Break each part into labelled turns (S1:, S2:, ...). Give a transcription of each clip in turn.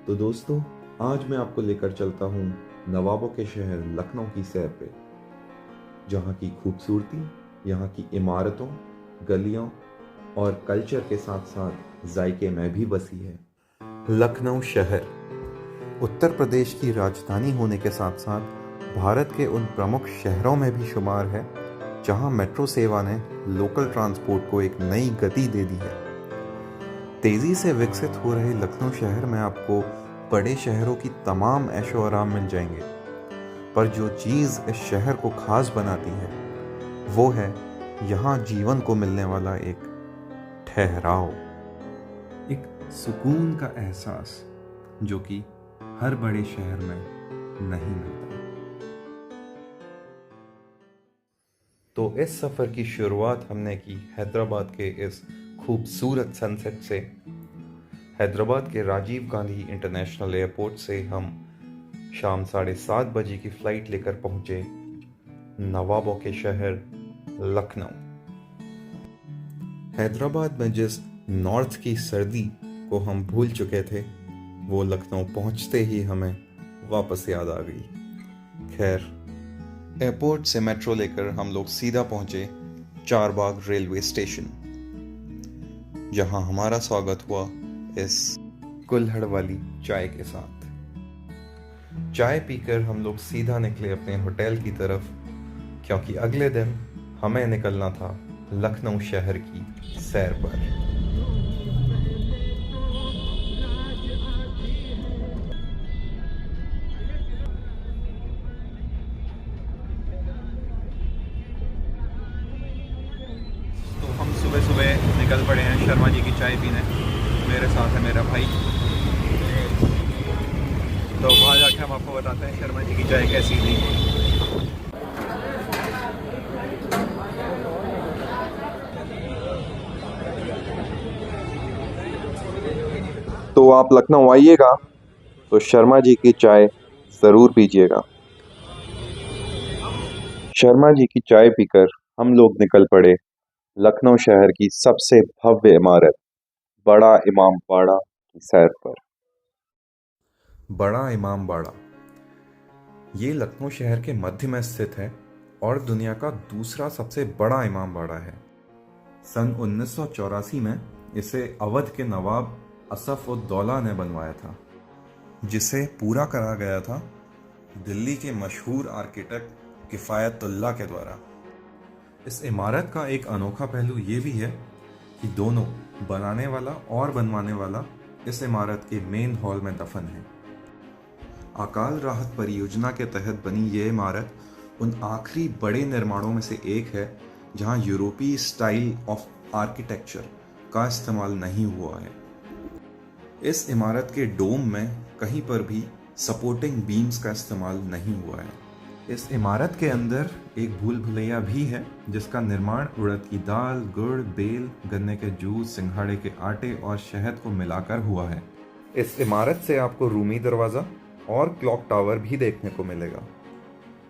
S1: तो दोस्तों, आज मैं आपको लेकर चलता हूँ नवाबों के शहर लखनऊ की सैर पे, जहाँ की खूबसूरती, यहाँ की इमारतों, गलियों और कल्चर के साथ साथ जायके में भी बसी है। लखनऊ शहर उत्तर प्रदेश की राजधानी होने के साथ साथ भारत के उन प्रमुख शहरों में भी शुमार है जहाँ मेट्रो सेवा ने लोकल ट्रांसपोर्ट को एक नई गति दे दी है। तेज़ी से विकसित हो रहे लखनऊ शहर में आपको बड़े शहरों की तमाम ऐशो आराम मिल जाएंगे, पर जो चीज़ इस शहर को खास बनाती है वो है यहाँ जीवन को मिलने वाला एक ठहराव, एक सुकून का एहसास जो कि हर बड़े शहर में नहीं मिलता। तो इस सफ़र की शुरुआत हमने की हैदराबाद के इस खूबसूरत सनसेट से। हैदराबाद के राजीव गांधी इंटरनेशनल एयरपोर्ट से हम शाम 7:30 बजे की फ़्लाइट लेकर पहुंचे नवाबों के शहर लखनऊ। हैदराबाद में जिस नॉर्थ की सर्दी को हम भूल चुके थे, वो लखनऊ पहुंचते ही हमें वापस याद आ गई। खैर, एयरपोर्ट से मेट्रो लेकर हम लोग सीधा पहुंचे चारबाग रेलवे स्टेशन, जहां हमारा स्वागत हुआ इस कुल्हड़ वाली चाय के साथ। चाय पीकर हम लोग सीधा निकले अपने होटल की तरफ, क्योंकि अगले दिन हमें निकलना था लखनऊ शहर की सैर पर।
S2: तो हम सुबह सुबह निकल पड़े हैं शर्मा जी की चाय पीने। मेरे साथ है मेरा भाई। तो वहाँ जाके हम आपको बताते हैं शर्मा जी की चाय कैसी थी।
S1: तो आप लखनऊ आइएगा तो शर्मा जी की चाय ज़रूर पीजिएगा। शर्मा जी की चाय पीकर हम लोग निकल पड़े लखनऊ शहर की सबसे भव्य इमारत बड़ा इमाम बाड़ा की सैर पर। बड़ा इमाम बाड़ा ये लखनऊ शहर के मध्य में स्थित है और दुनिया का दूसरा सबसे बड़ा इमाम बाड़ा है। सन 1984 में इसे अवध के नवाब असफ उद दौला ने बनवाया था, जिसे पूरा करा गया था दिल्ली के मशहूर आर्किटेक्ट किफ़ायतुल्लाह के द्वारा। इस इमारत का एक अनोखा पहलू ये भी है कि दोनों बनाने वाला और बनवाने वाला इस इमारत के मेन हॉल में दफन है। अकाल राहत परियोजना के तहत बनी ये इमारत उन आखिरी बड़े निर्माणों में से एक है जहां यूरोपीय स्टाइल ऑफ आर्किटेक्चर का इस्तेमाल नहीं हुआ है। इस इमारत के डोम में कहीं पर भी सपोर्टिंग बीम्स का इस्तेमाल नहीं हुआ है। इस इमारत के अंदर एक भूल भुलैया भी है जिसका निर्माण उड़द की दाल, गुड़, बेल, गन्ने के जूस, सिंघाड़े के आटे और शहद को मिलाकर हुआ है। इस इमारत से आपको रूमी दरवाज़ा और क्लॉक टावर भी देखने को मिलेगा।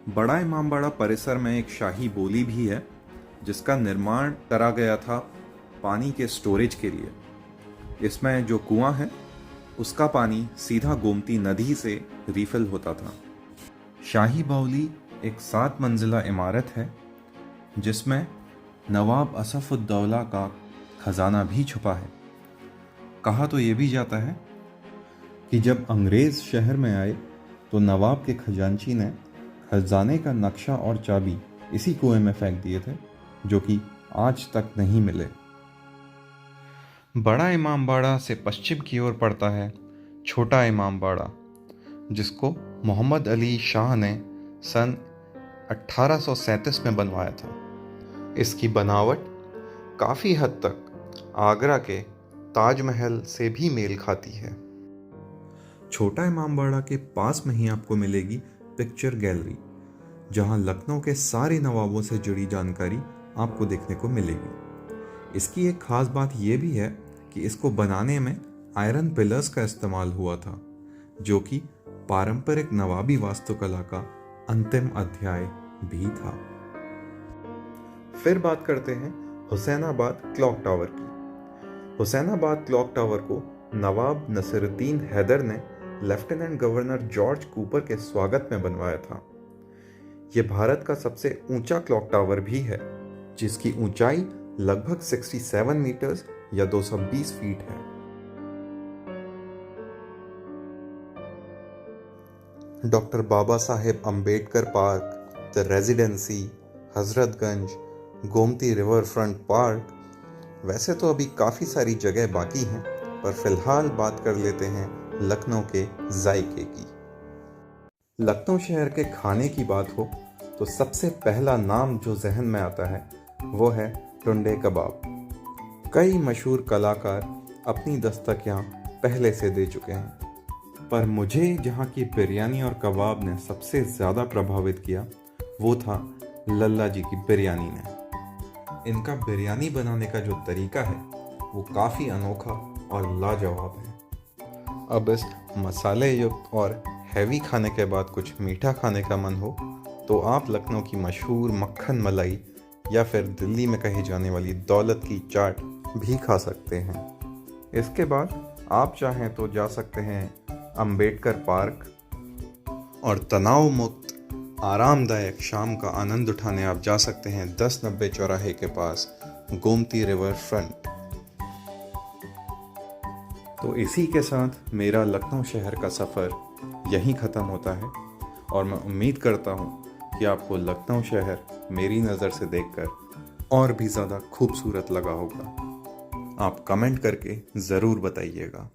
S1: बड़ा इमामबाड़ा परिसर में एक शाही बोली भी है जिसका निर्माण करा गया था पानी के स्टोरेज के लिए। इसमें जो कुआं है उसका पानी सीधा गोमती नदी से रिफिल होता था। शाही बावली एक 7 मंजिला इमारत है जिसमें नवाब असफुद्दौला का खजाना भी छुपा है। कहा तो ये भी जाता है कि जब अंग्रेज़ शहर में आए तो नवाब के खजांची ने खजाने का नक्शा और चाबी इसी कुएं में फेंक दिए थे, जो कि आज तक नहीं मिले। बड़ा इमामबाड़ा से पश्चिम की ओर पड़ता है छोटा इमामबाड़ा, जिसको मोहम्मद अली शाह ने सन 1837 में बनवाया था। इसकी बनावट काफ़ी हद तक आगरा के ताजमहल से भी मेल खाती है। छोटा इमामबाड़ा के पास में ही आपको मिलेगी पिक्चर गैलरी, जहां लखनऊ के सारे नवाबों से जुड़ी जानकारी आपको देखने को मिलेगी। इसकी एक ख़ास बात यह भी है कि इसको बनाने में आयरन पिलर्स का इस्तेमाल हुआ था, जो कि पारंपरिक नवाबी वास्तुकला का अंतिम अध्याय भी था। फिर बात करते हैं हुसैनाबाद क्लॉक टावर की। हुसैनाबाद क्लॉक टावर को नवाब नसीरुद्दीन हैदर ने लेफ्टिनेंट गवर्नर जॉर्ज कूपर के स्वागत में बनवाया था। यह भारत का सबसे ऊंचा क्लॉक टावर भी है, जिसकी ऊंचाई लगभग 67 मीटर्स या 220 फीट है। Doctor Baba Saheb Ambedkar park, the residency, Hazratganj, Gomti riverfront park, वैसे तो अभी काफ़ी सारी जगह बाकी हैं, पर फिलहाल बात कर लेते हैं लखनऊ के जायके की। लखनऊ शहर के खाने की बात हो तो सबसे पहला नाम जो जहन में आता है वो है टुंडे कबाब। कई मशहूर कलाकार अपनी दस्तक यहाँ पहले से दे चुके हैं, पर मुझे जहाँ की बिरयानी और कबाब ने सबसे ज़्यादा प्रभावित किया वो था लल्ला जी की बिरयानी ने। इनका बिरयानी बनाने का जो तरीका है वो काफ़ी अनोखा और लाजवाब है। अब इस मसाले युक्त और हैवी खाने के बाद कुछ मीठा खाने का मन हो तो आप लखनऊ की मशहूर मक्खन मलाई या फिर दिल्ली में कही जाने वाली दौलत की चाट भी खा सकते हैं। इसके बाद आप चाहें तो जा सकते हैं अंबेडकर पार्क और तनाव मुक्त आरामदायक शाम का आनंद उठाने आप जा सकते हैं 1090 चौराहे के पास गोमती रिवर फ्रंट। तो इसी के साथ मेरा लखनऊ शहर का सफ़र यहीं ख़त्म होता है और मैं उम्मीद करता हूँ कि आपको लखनऊ शहर मेरी नज़र से देखकर और भी ज़्यादा खूबसूरत लगा होगा। आप कमेंट करके ज़रूर बताइएगा।